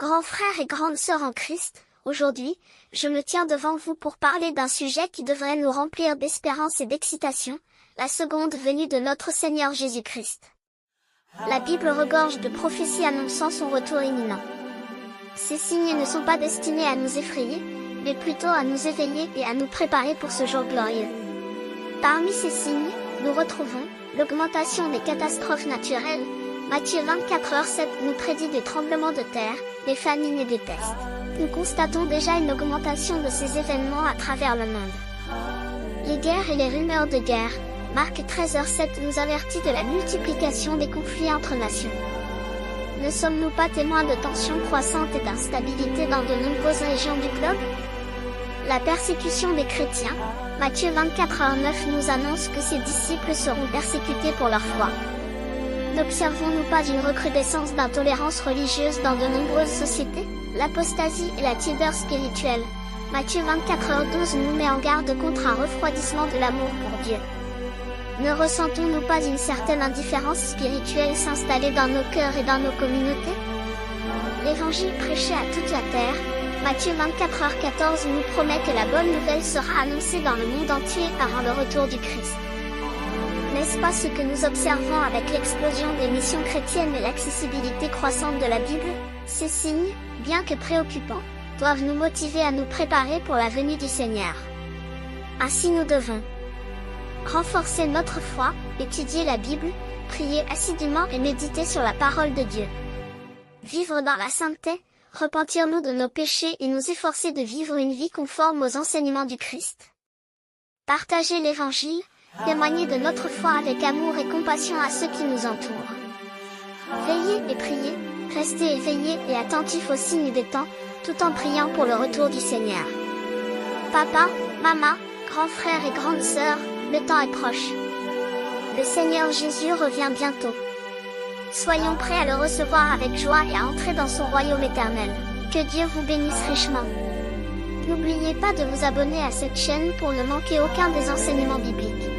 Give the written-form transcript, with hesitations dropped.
Grands frères et grandes sœurs en Christ, aujourd'hui, je me tiens devant vous pour parler d'un sujet qui devrait nous remplir d'espérance et d'excitation, la seconde venue de notre Seigneur Jésus-Christ. La Bible regorge de prophéties annonçant son retour imminent. Ces signes ne sont pas destinés à nous effrayer, mais plutôt à nous éveiller et à nous préparer pour ce jour glorieux. Parmi ces signes, nous retrouvons l'augmentation des catastrophes naturelles. Matthieu 24h7 nous prédit des tremblements de terre, des famines et des pestes. Nous constatons déjà une augmentation de ces événements à travers le monde. Les guerres et les rumeurs de guerre. Marc 13h7 nous avertit de la multiplication des conflits entre nations. Ne sommes-nous pas témoins de tensions croissantes et d'instabilité dans de nombreuses régions du globe? La persécution des chrétiens. Matthieu 24h9 nous annonce que ses disciples seront persécutés pour leur foi. N'observons-nous pas une recrudescence d'intolérance religieuse dans de nombreuses sociétés? L'apostasie et la tiédeur spirituelle. Matthieu 24h12 nous met en garde contre un refroidissement de l'amour pour Dieu. Ne ressentons-nous pas une certaine indifférence spirituelle s'installer dans nos cœurs et dans nos communautés? L'évangile prêché à toute la terre. Matthieu 24h14 nous promet que la bonne nouvelle sera annoncée dans le monde entier avant le retour du Christ. N'est-ce pas ce que nous observons avec l'explosion des missions chrétiennes et l'accessibilité croissante de la Bible? Ces signes, bien que préoccupants, doivent nous motiver à nous préparer pour la venue du Seigneur. Ainsi nous devons renforcer notre foi, étudier la Bible, prier assidûment et méditer sur la parole de Dieu. Vivre dans la sainteté, repentir-nous de nos péchés et nous efforcer de vivre une vie conforme aux enseignements du Christ. Partager l'Évangile, témoigner de notre foi avec amour et compassion à ceux qui nous entourent. Veiller et prier, rester éveillés et attentifs aux signes des temps, tout en priant pour le retour du Seigneur. Papa, maman, grands frères et grandes sœurs, le temps est proche. Le Seigneur Jésus revient bientôt. Soyons prêts à le recevoir avec joie et à entrer dans son royaume éternel. Que Dieu vous bénisse richement. N'oubliez pas de vous abonner à cette chaîne pour ne manquer aucun des enseignements bibliques.